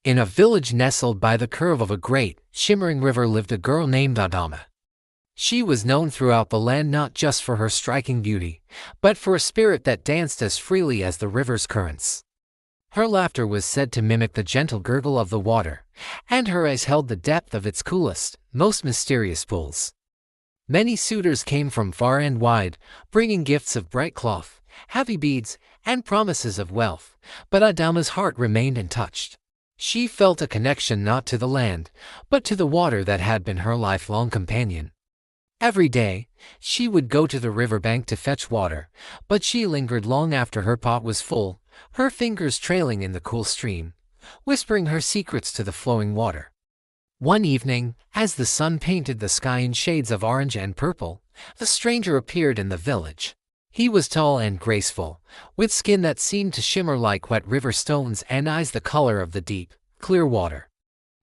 In a village nestled by the curve of a great, shimmering river lived a girl named Adama. She was known throughout the land not just for her striking beauty, but for a spirit that danced as freely as the river's currents. Her laughter was said to mimic the gentle gurgle of the water, and her eyes held the depth of its coolest, most mysterious pools. Many suitors came from far and wide, bringing gifts of bright cloth, heavy beads, and promises of wealth, but Adama's heart remained untouched. She felt a connection not to the land, but to the water that had been her lifelong companion. Every day, she would go to the riverbank to fetch water, but she lingered long after her pot was full, her fingers trailing in the cool stream, whispering her secrets to the flowing water. One evening, as the sun painted the sky in shades of orange and purple, a stranger appeared in the village. He was tall and graceful, with skin that seemed to shimmer like wet river stones and eyes the color of the deep, clear water.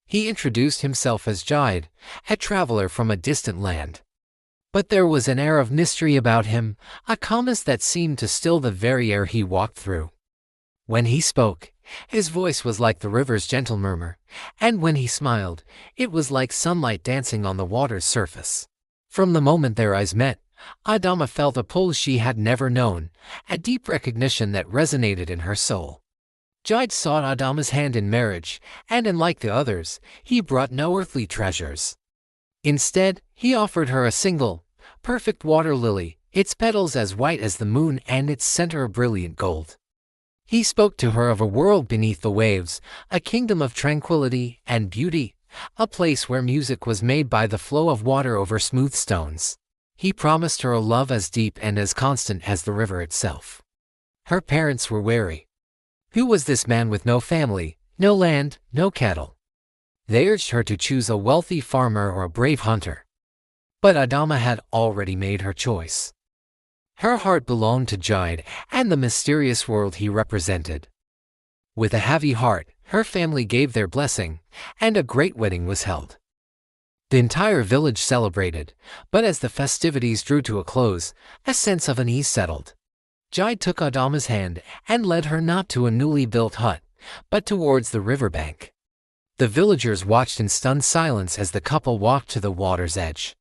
He introduced himself as Jide, a traveler from a distant land. But there was an air of mystery about him, a calmness that seemed to still the very air he walked through. When he spoke, his voice was like the river's gentle murmur, and when he smiled, it was like sunlight dancing on the water's surface. From the moment their eyes met, Adama felt a pull she had never known, a deep recognition that resonated in her soul. Jide sought Adama's hand in marriage, and unlike the others, he brought no earthly treasures. Instead, he offered her a single, perfect water lily, its petals as white as the moon and its center of brilliant gold. He spoke to her of a world beneath the waves, a kingdom of tranquility and beauty, a place where music was made by the flow of water over smooth stones. He promised her a love as deep and as constant as the river itself. Her parents were wary. Who was this man with no family, no land, no cattle? They urged her to choose a wealthy farmer or a brave hunter. But Adama had already made her choice. Her heart belonged to Jide and the mysterious world he represented. With a heavy heart, her family gave their blessing, and a great wedding was held. The entire village celebrated, but as the festivities drew to a close, a sense of unease settled. Jide took Adama's hand and led her not to a newly built hut, but towards the riverbank. The villagers watched in stunned silence as the couple walked to the water's edge.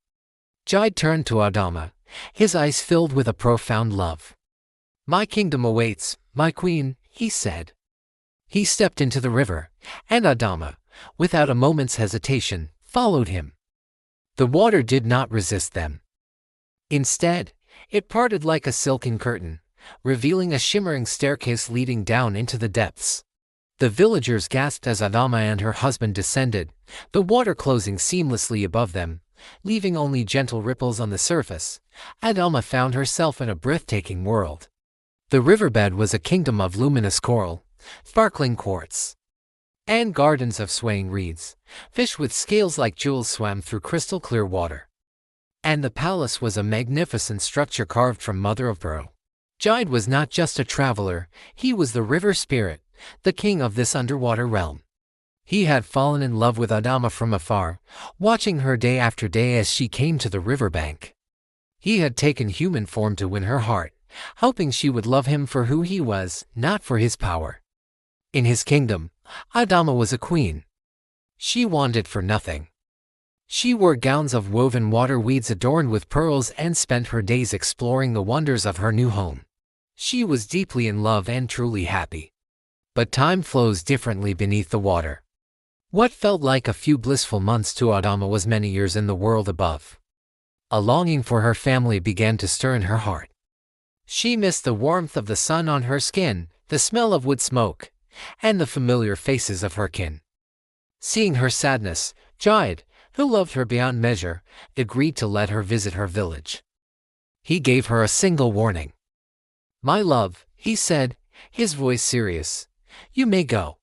Jide turned to Adama, his eyes filled with a profound love. "My kingdom awaits, my queen," he said. He stepped into the river, and Adama, without a moment's hesitation, followed him. The water did not resist them. Instead, it parted like a silken curtain, revealing a shimmering staircase leading down into the depths. The villagers gasped as Adama and her husband descended, the water closing seamlessly above them, leaving only gentle ripples on the surface. Adama found herself in a breathtaking world. The riverbed was a kingdom of luminous coral, sparkling quartz, and gardens of swaying reeds. Fish with scales like jewels swam through crystal clear water. And the palace was a magnificent structure carved from mother of pearl. Jide was not just a traveler, he was the river spirit, the king of this underwater realm. He had fallen in love with Adama from afar, watching her day after day as she came to the riverbank. He had taken human form to win her heart, hoping she would love him for who he was, not for his power. In his kingdom, Adama was a queen. She wanted for nothing. She wore gowns of woven water weeds adorned with pearls and spent her days exploring the wonders of her new home. She was deeply in love and truly happy. But time flows differently beneath the water. What felt like a few blissful months to Adama was many years in the world above. A longing for her family began to stir in her heart. She missed the warmth of the sun on her skin, the smell of wood smoke, and the familiar faces of her kin. Seeing her sadness, Jide, who loved her beyond measure, agreed to let her visit her village. He gave her a single warning. "My love," he said, his voice serious, "you may go.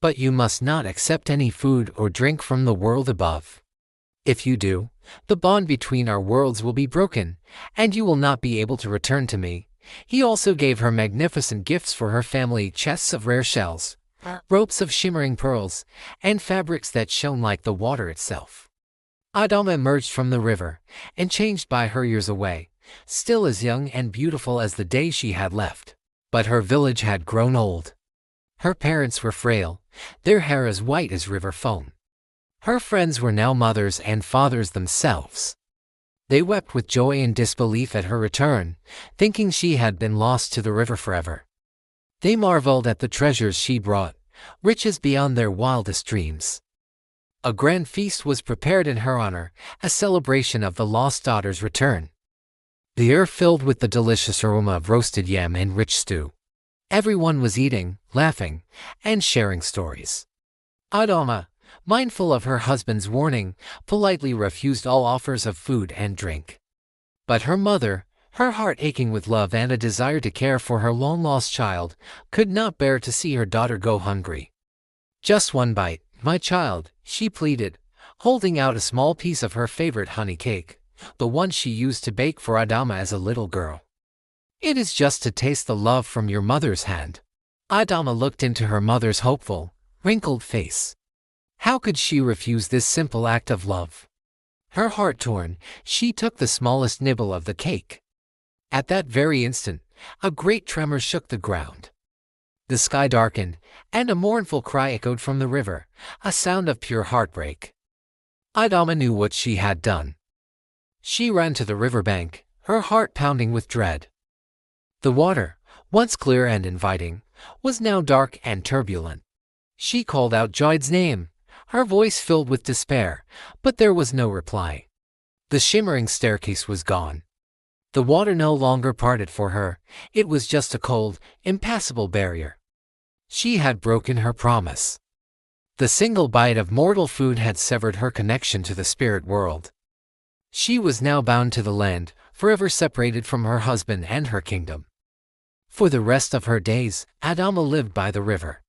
But you must not accept any food or drink from the world above. If you do, the bond between our worlds will be broken, and you will not be able to return to me." He also gave her magnificent gifts for her family: chests of rare shells, ropes of shimmering pearls, and fabrics that shone like the water itself. Adama emerged from the river, and changed by her years away, still as young and beautiful as the day she had left. But her village had grown old. Her parents were frail, their hair as white as river foam. Her friends were now mothers and fathers themselves. They wept with joy and disbelief at her return, thinking she had been lost to the river forever. They marveled at the treasures she brought, riches beyond their wildest dreams. A grand feast was prepared in her honor, a celebration of the lost daughter's return. The air filled with the delicious aroma of roasted yam and rich stew. Everyone was eating, laughing, and sharing stories. Adama, mindful of her husband's warning, politely refused all offers of food and drink. But her mother, her heart aching with love and a desire to care for her long-lost child, could not bear to see her daughter go hungry. "Just one bite, my child," she pleaded, holding out a small piece of her favorite honey cake, the one she used to bake for Adama as a little girl. "It is just to taste the love from your mother's hand." Adama looked into her mother's hopeful, wrinkled face. How could she refuse this simple act of love? Her heart torn, she took the smallest nibble of the cake. At that very instant, a great tremor shook the ground. The sky darkened, and a mournful cry echoed from the river, a sound of pure heartbreak. Adama knew what she had done. She ran to the riverbank, her heart pounding with dread. The water, once clear and inviting, was now dark and turbulent. She called out Joyd's name, her voice filled with despair, but there was no reply. The shimmering staircase was gone. The water no longer parted for her, it was just a cold, impassable barrier. She had broken her promise. The single bite of mortal food had severed her connection to the spirit world. She was now bound to the land, forever separated from her husband and her kingdom. For the rest of her days, Adama lived by the river.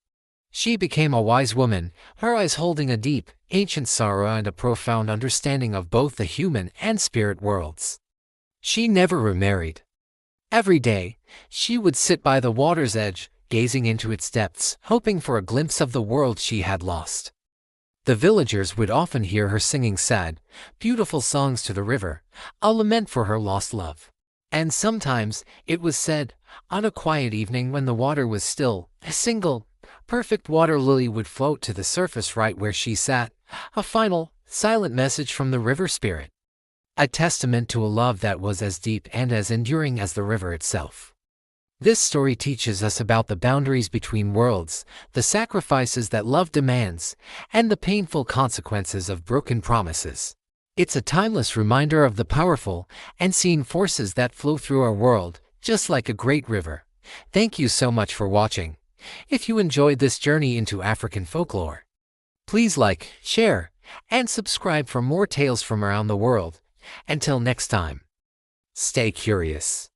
She became a wise woman, her eyes holding a deep, ancient sorrow and a profound understanding of both the human and spirit worlds. She never remarried. Every day, she would sit by the water's edge, gazing into its depths, hoping for a glimpse of the world she had lost. The villagers would often hear her singing sad, beautiful songs to the river, a lament for her lost love. And sometimes, it was said, on a quiet evening when the water was still, a single, perfect water lily would float to the surface right where she sat, a final, silent message from the river spirit. A testament to a love that was as deep and as enduring as the river itself. This story teaches us about the boundaries between worlds, the sacrifices that love demands, and the painful consequences of broken promises. It's a timeless reminder of the powerful, unseen forces that flow through our world, just like a great river. Thank you so much for watching. If you enjoyed this journey into African folklore, please like, share, and subscribe for more tales from around the world. Until next time, stay curious.